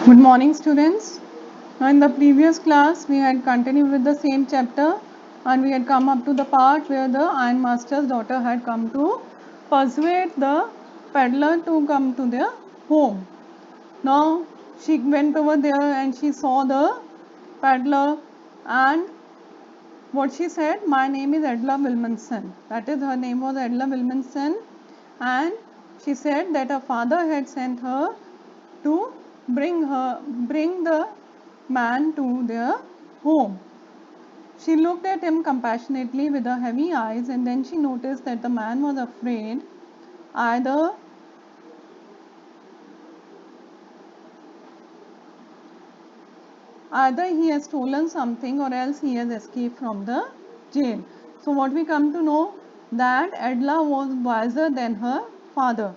Good morning, students. Now, in the previous class, we had continued with the same chapter and we had come up to the part where the ironmaster's daughter had come to persuade the peddler to come to their home. Now, she went over there and she saw the peddler, and what she said, my name is Edla Wilmanson. That is, her name was Edla Wilmanson, and she said that her father had sent her to bring the man to their home. She looked at him compassionately with her heavy eyes, and then she noticed that the man was afraid either either he has stolen something or else he has escaped from the jail. So what we come to know, that Edla was wiser than her father,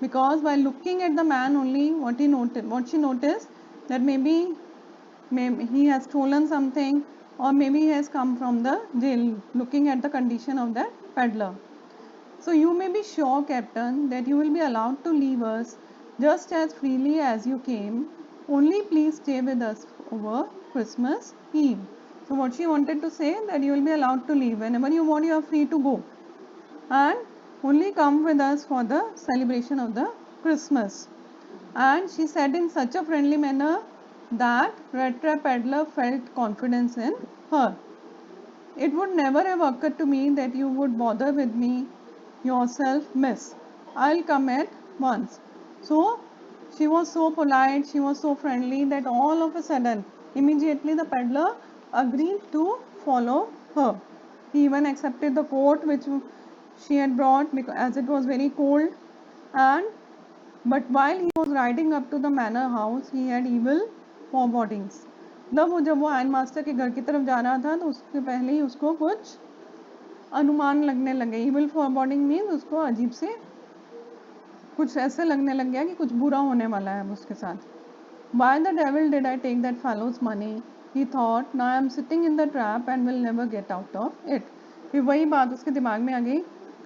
because by looking at the man only, what she noticed, that maybe he has stolen something, or maybe he has come from the jail, looking at the condition of that peddler. So you may be sure, Captain, that you will be allowed to leave us just as freely as you came. Only please stay with us over Christmas Eve. So what she wanted to say, that you will be allowed to leave. Whenever you want, you are free to go. And only come with us for the celebration of the Christmas. And she said in such a friendly manner that Red Trap Peddler felt confidence in her. It would never have occurred to me that you would bother with me yourself, miss. I'll come at once. So she was so polite, she was so friendly that all of a sudden, immediately the peddler agreed to follow her. He even accepted the coat which she had brought, because as it was very cold, and but while he was riding up to the manor house, he had evil forebodings. मतलब जब वो ion master के घर की तरफ जा रहा था, तो उसके पहले ही उसको कुछ अनुमान लगने लगे. इविल फॉरबॉर्डिंग मीन्स उसको अजीब से कुछ ऐसे लगने लग गया कि कुछ बुरा होने वाला है उसके साथ. Why the devil did I take that fellow's money? He thought. Now I am sitting in the trap and will never get out of it. फिर वही बात उसके दिमाग में आ गई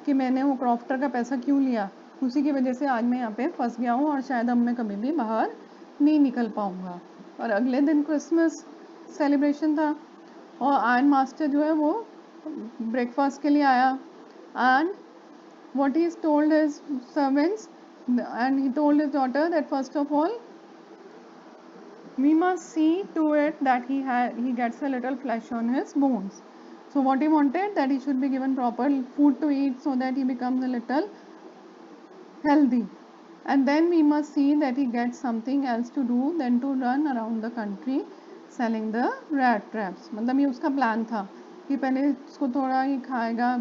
कि मैंने वो क्रॉफ्टर का पैसा क्यों लिया. उसी की वजह से आज मैं यहाँ पे फंस गया हूँ और शायद अब मैं कभी भी बाहर नहीं निकल पाऊँगा. और अगले दिन क्रिसमस सेलिब्रेशन था और आयन मास्टर जो है वो ब्रेकफास्ट के लिए आया. And what he told his servants, and he told his daughter that first of all we must see to it that he gets a little flesh on his bones. So what he wanted, that he should be given proper food to eat so that he becomes a little healthy, and then we must see that he gets something else to do than to run around the country selling the rat traps. मतलब ये उसका plan था कि पहले इसको थोड़ा ही खाएगा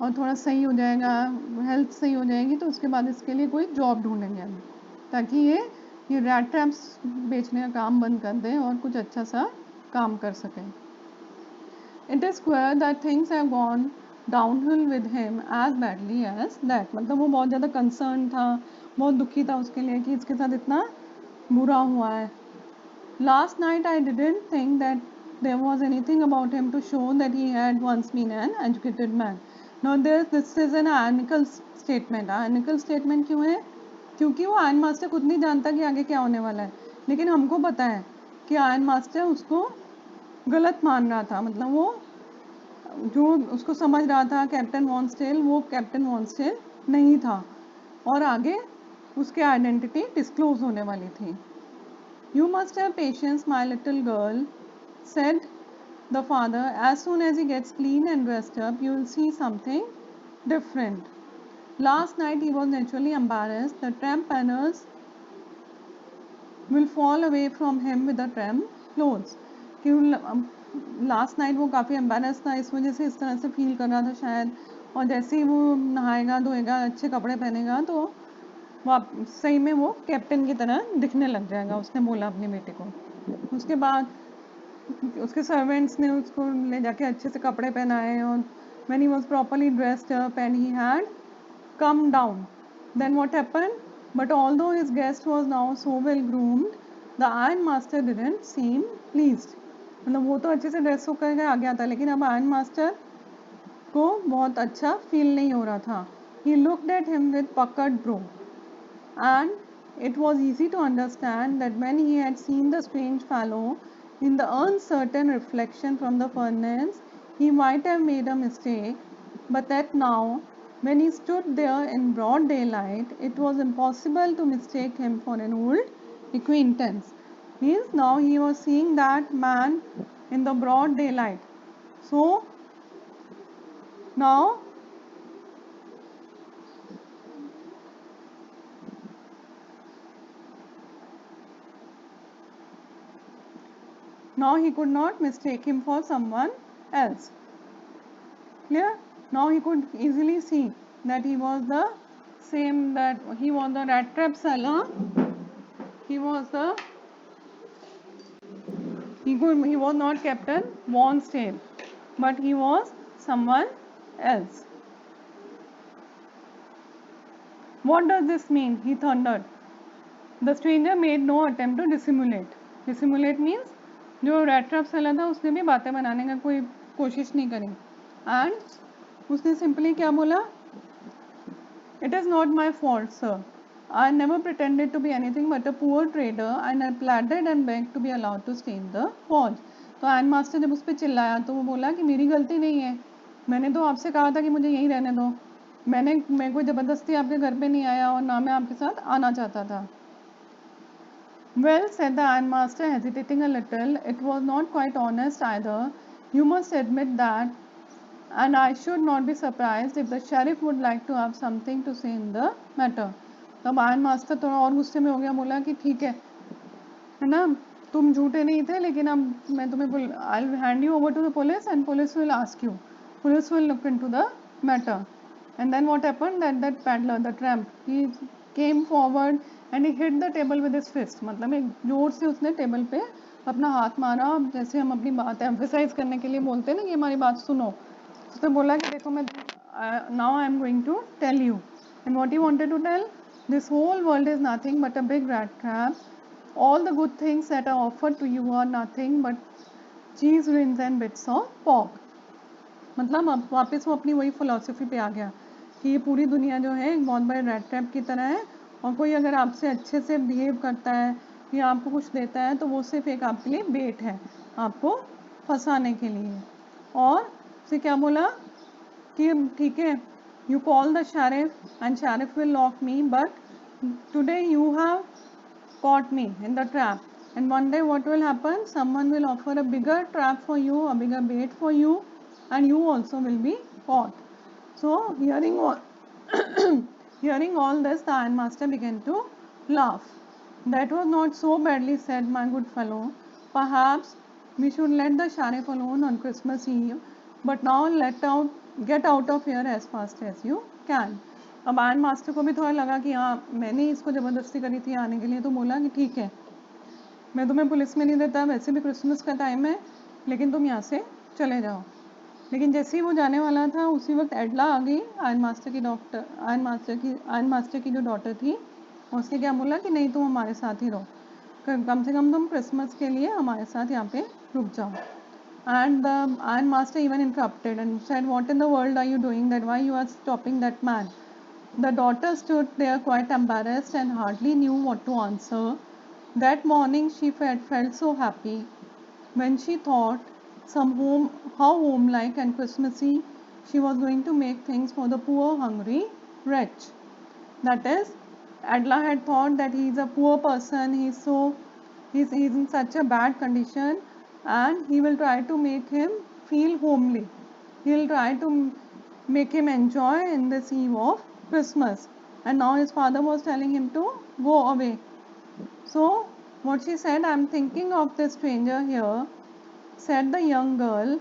और थोड़ा सही हो जाएगा, हेल्थ सही हो जाएगी, तो उसके बाद इसके लिए कोई जॉब ढूंढेंगे हम, ताकि ये रैट ट्रैप्स बेचने का काम बंद कर दें और कुछ अच्छा सा काम कर सकें. It is queer that things have gone downhill with him as badly as that. मतलब वो बहुत ज़्यादा कंसर्न था, बहुत दुखी था उसके लिए कि इसके साथ इतना बुरा हुआ है. Last night I didn't think that there was anything about him to show that he had once been an educated man. Now this is an ironical statement. Ironical statement क्यों है? क्योंकि वो आयन मास्टर खुद नहीं जानता कि आगे क्या होने वाला है, लेकिन हमको पता है कि आयन मास्टर उसको गलत मान रहा था. मतलब वो जो उसको समझ रहा था कैप्टन वॉन्स्टेल, वो कैप्टन वॉन्स्टेल नहीं था और आगे उसके आइडेंटिटी डिस्क्लोज होने वाली थी. You must have patience, my little girl, said the father. As soon as he gets clean and dressed up, you will see something different. Last night he was naturally embarrassed. The tramp banners will fall away from him with the tramp clothes. Last night वो काफ़ी embarrass था, इस वजह से इस तरह से feel कर रहा था शायद, और जैसे ही वो नहाएगा धोएगा अच्छे कपड़े पहनेगा तो सही में वो कैप्टन की तरह दिखने लग जाएगा. उसने बोला अपनी बेटे को. उसके बाद उसके सर्वेंट्स ने उसको ले जाके अच्छे से कपड़े पहनाए और when he was properly dressed up and he had come down, then what happened? But although his guest was now so well groomed, the iron master didn't seem pleased. मतलब वो तो अच्छे से ड्रेस होकर के आ गया था, लेकिन अब आयन मास्टर को बहुत अच्छा फील नहीं हो रहा था. He looked at him with puckered brow and it was easy to understand that when he had seen the strange fellow in the uncertain reflection from the furnace, he might have made a mistake, but that now, when he stood there in broad daylight, it was impossible to mistake him for an old acquaintance. Means now he was seeing that man in the broad daylight. So now he could not mistake him for someone else. Clear? Now he could easily see that he was the same, that he was the rat trap seller. He was not Captain Wonstead, but he was someone else. What does this mean? He thundered. The stranger made no attempt to dissimulate. Dissimulate means जो rat trap seller था उसने भी बातें बनाने का कोई कोशिश नहीं करी. And उसने simply क्या बोला? It is not my fault, sir. I never pretended to be anything but a poor trader, and I pleaded and begged to be allowed to stay in the forge. तो ion master जब उस पर चिल्लाया तो वो बोला कि मेरी गलती नहीं है, मैंने तो आपसे कहा था कि मुझे यहीं रहने दो, मैं कोई ज़बरदस्ती आपके घर पे नहीं आया और ना मैं आपके साथ आना चाहता था. Well, said the ironmaster, hesitating a little, it was not quite honest either. You must admit that, and I should not be surprised if the sheriff would like to have something to say in the matter. तब ion master थोड़ा और गुस्से में हो गया, बोला कि ठीक है ना, तुम झूठे नहीं थे, लेकिन अब मैं तुम्हें I'll hand you over to the police and police will ask you. Police will look into the matter. And then what happened, that peddler, the tramp, he came forward and he hit the table with his fist. मतलब एक जोर से उसने table पे अपना हाथ मारा, जैसे हम अपनी बात एम्फेसाइज करने के लिए बोलते हैं ना कि हमारी बात सुनो. उसने बोला कि देखो मैं now I am going to tell you. And what he wanted to tell, this whole world is nothing but a big rat trap. All the good things that are offered to you are nothing but cheese rings and bits of pork. मतलब अब वापस वो अपनी वही philosophy पे आ गया कि ये पूरी दुनिया जो है एक बहुत बड़े रैट ट्रैप की तरह है, और कोई अगर आपसे अच्छे से बिहेव करता है या आपको कुछ देता है तो वो सिर्फ एक आपके लिए बेट है, आपको फंसाने के लिए. और उसे क्या बोला कि ठीक है, you call the sheriff and sheriff will lock me, but today you have caught me in the trap, and one day what will happen, someone will offer a bigger trap for you, a bigger bait for you, and you also will be caught. So hearing all this, the ironmaster began to laugh. That was not so badly said, my good fellow. Perhaps we should let the sheriff alone on Christmas Eve, but now get out of here as fast as you can. अब ion master को भी थोड़ा लगा कि हाँ मैंने इसको ज़बरदस्ती करी थी आने के लिए, तो बोला कि ठीक है, मैं तुम्हें पुलिस में नहीं देता, वैसे भी क्रिसमस का टाइम है, लेकिन तुम यहाँ से चले जाओ. लेकिन जैसे ही वो जाने वाला था उसी वक्त एडला आ गई, आयन मास्टर की जो डॉटर थी. उसने क्या बोला कि नहीं, तुम हमारे साथ ही रहो, कम से कम तुम क्रिसमस के लिए हमारे साथ यहाँ पे रुक जाओ. And the iron master even interrupted and said, what in the world are you doing, that why you are stopping that man? The daughter stood there quite embarrassed and hardly knew what to answer. That morning she felt so happy when she thought how homelike and Christmassy she was going to make things for the poor hungry wretch. That is, Adla had thought that he is a poor person, he's in such a bad condition, and he will try to make him feel homely. He will try to make him enjoy in this eve of Christmas. And now his father was telling him to go away. So what she said, I am thinking of this stranger here, said the young girl.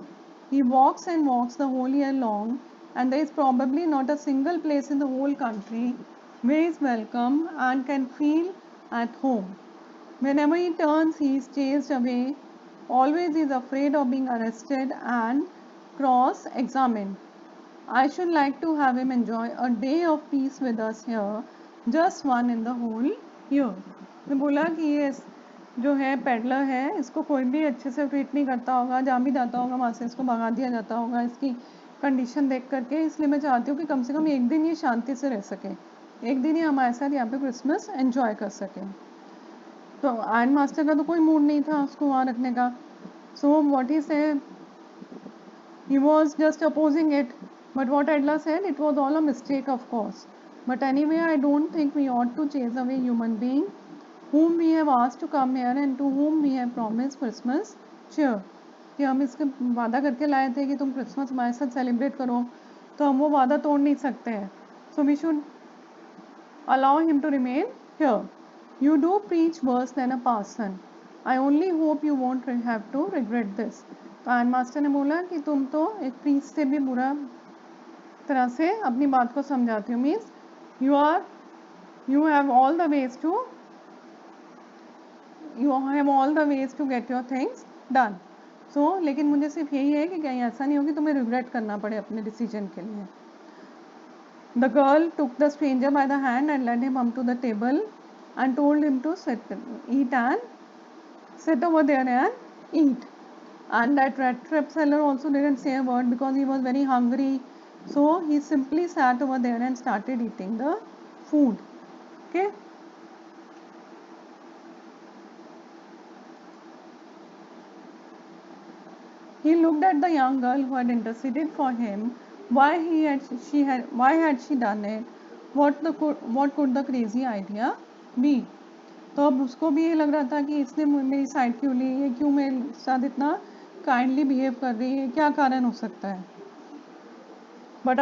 He walks and walks the whole year long, and there is probably not a single place in the whole country where he is welcome and can feel at home. Whenever he turns, he is chased away. Always he is afraid of being arrested and cross-examined. I should like to have him enjoy a day of peace with us here, just one in the whole year. तो बोला कि ये जो है peddler है, इसको कोई भी अच्छे से ट्रीट नहीं करता होगा, जहाँ भी जाता होगा वहाँ से इसको भगा दिया जाता होगा इसकी कंडीशन देख करके, इसलिए मैं चाहती हूँ कि कम से कम एक दिन ये शांति से रह सके. एक दिन ही हमारे साथ यहाँ पे क्रिसमस एंजॉय कर सकें। तो आयन मास्टर का तो कोई मूड नहीं था उसको वहाँ रखने का। So what he said, he was just opposing it, but what Adla said, it was all a mistake of course, but anyway I don't think we ought to chase away human being whom we have asked to come here and to whom we have promised Christmas cheer। कि हम इसके वादा करके लाए थे कि तुम Christmas हमारे साथ सेलिब्रेट करो, तो हम वो वादा तोड़ नहीं सकते हैं। So we should allow him to remain here। You do preach worse than a parson। I only hope you won't have to regret this। तो आयन मास्टर ने बोला कि तुम तो एक प्रीच से भी बुरा तरह से अपनी बात को समझाते हो। Means you have all the ways to get your things done। So लेकिन मुझे सिर्फ यही है कि कहीं ऐसा नहीं हो कि तुम्हें रिग्रेट करना पड़े अपने डिसीजन के लिए। The girl took the stranger by the hand and led him up to the table and told him to sit over there and eat। And that rat trap seller also didn't say a word because he was very hungry, so he simply sat over there and started eating the food। Okay, he looked at the young girl who had interceded for him। Why had she done it? What could the crazy idea be? तो अब उसको भी ये लग रहा था कि इसने मेरी साइड क्यों ली, ये क्यों मेरे साथ इतना काइंडली बिहेव कर रही है, क्या कारण हो सकता है। But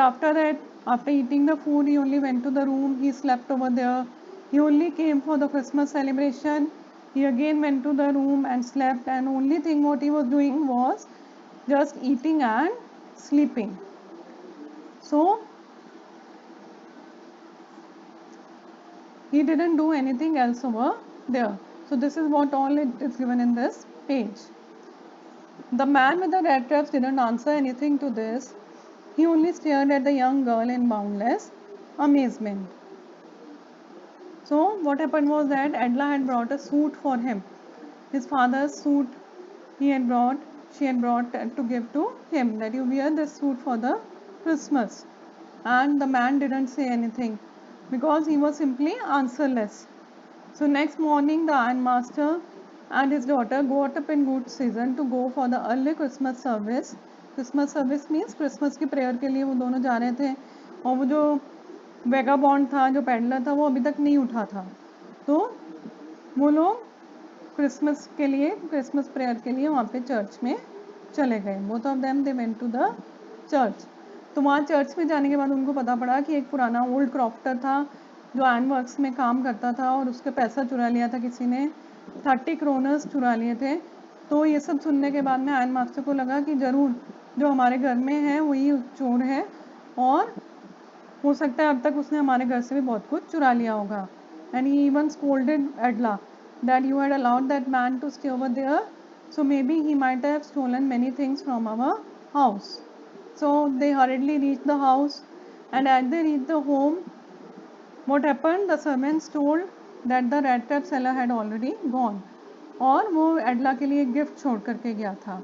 after eating the food he only went to the room, he slept over there। he only came for the Christmas celebration, he again went to the room and slept, and only thing what he was doing was just eating and sleeping। So he didn't do anything else over there। So this is what all it is given in this page। The man with the red traps didn't answer anything to this, he only stared at the young girl in boundless amazement। So what happened was that Adla had brought a suit for him, his father's suit she had brought to give to him, that you wear this suit for the Christmas, and the man didn't say anything because he was simply answerless। So next morning the iron master and his daughter got up in good season to go for the early Christmas service। Christmas service means Christmas की prayer के लिए वो दोनों जा रहे थे, और वो जो वेगाबॉन्ड था, जो पेडलर था, वो अभी तक नहीं उठा था। तो वो लोग क्रिसमस प्रेयर के लिए वहाँ पे चर्च में चले गए। Both of them they went to the church. तो वहाँ चर्च में जाने के बाद उनको पता पड़ा कि एक पुराना ओल्ड क्रॉफ्टर था जो आयन वर्क्स में काम करता था, और उसके पैसा चुरा लिया था किसी ने, 30 क्रोनर्स चुरा लिए थे। तो ये सब सुनने के बाद में आयन मास्टर को लगा कि ज़रूर जो हमारे घर में है वही चोर है, और हो सकता है अब तक उसने हमारे घर से भी बहुत कुछ चुरा लिया होगा। And he even scolded एडला that you had allowed that man to stay over there, so maybe he might have stolen many things from our house। So they hurriedly reached the house, and as they reached the home, what happened, the servants told that the rat trap seller had already gone। और वो एडला के लिए एक gift छोड़ करके गया था।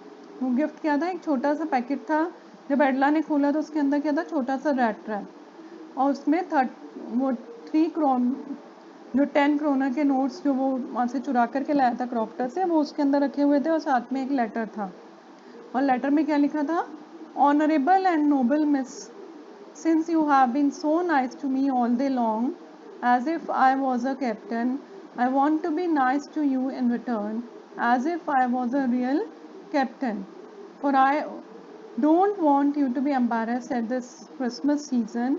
वो गिफ्ट क्या था, एक छोटा सा पैकेट था। जब एडला ने खोला तो उसके अंदर क्या था, छोटा सा रैट ट्रैप, और उसमें वो 3 क्रोन जो 10 क्रोनर के नोट्स जो वो वहाँ से चुरा करके लाया था क्रॉफ्टर से, वो उसके अंदर रखे हुए थे, और साथ में एक लेटर था। और लेटर में क्या लिखा था, honourable and noble miss, since you have been so nice to me all day long as if I was a captain, I want to be nice to you in return as if I was a real captain, for I don't want you to be embarrassed at this Christmas season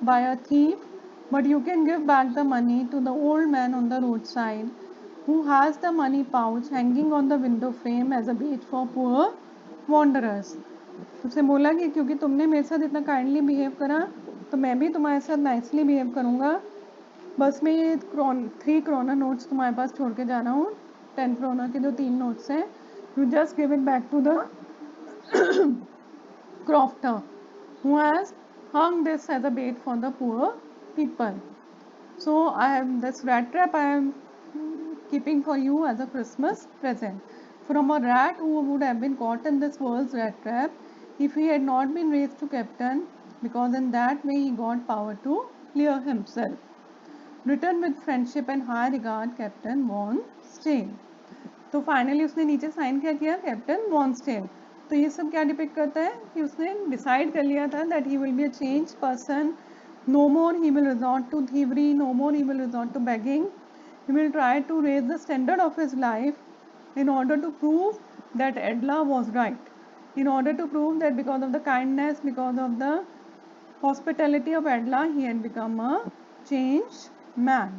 by a thief, but you can give back the money to the old man on the roadside who has the money pouch hanging on the window frame as a bait for poor wanderers। उससे बोला कि क्योंकि तुमने मेरे साथ इतना kindly behave करा, तो मैं भी तुम्हारे साथ नाइसली बिहेव करूँगा। बस मैं ये 3 क्रोनर नोट्स तुम्हारे पास छोड़ के जा रहा हूँ, 10 क्रोनर के जो 3 नोट्स हैं, you just give it back to the crofter who has hung this as a bait for the poor people। So I have this rat trap I am keeping for you as a Christmas present from a rat who would have been caught in this world's rat trap if he had not been raised to captain, because in that way he got power to clear himself। Written with friendship and high regard, Captain Von Stein. तो finally उसने नीचे sign क्या किया, captain von stand. तो ये सब क्या depict करता है कि उसने डिसाइड कर लिया था that he will be a change person. No more he will resort to thievery, no more he will resort to begging. He will try to raise the standard of his life in order to prove that Edla was right. In order to prove that because of the kindness, because of the hospitality of Edla, he had become a changed man.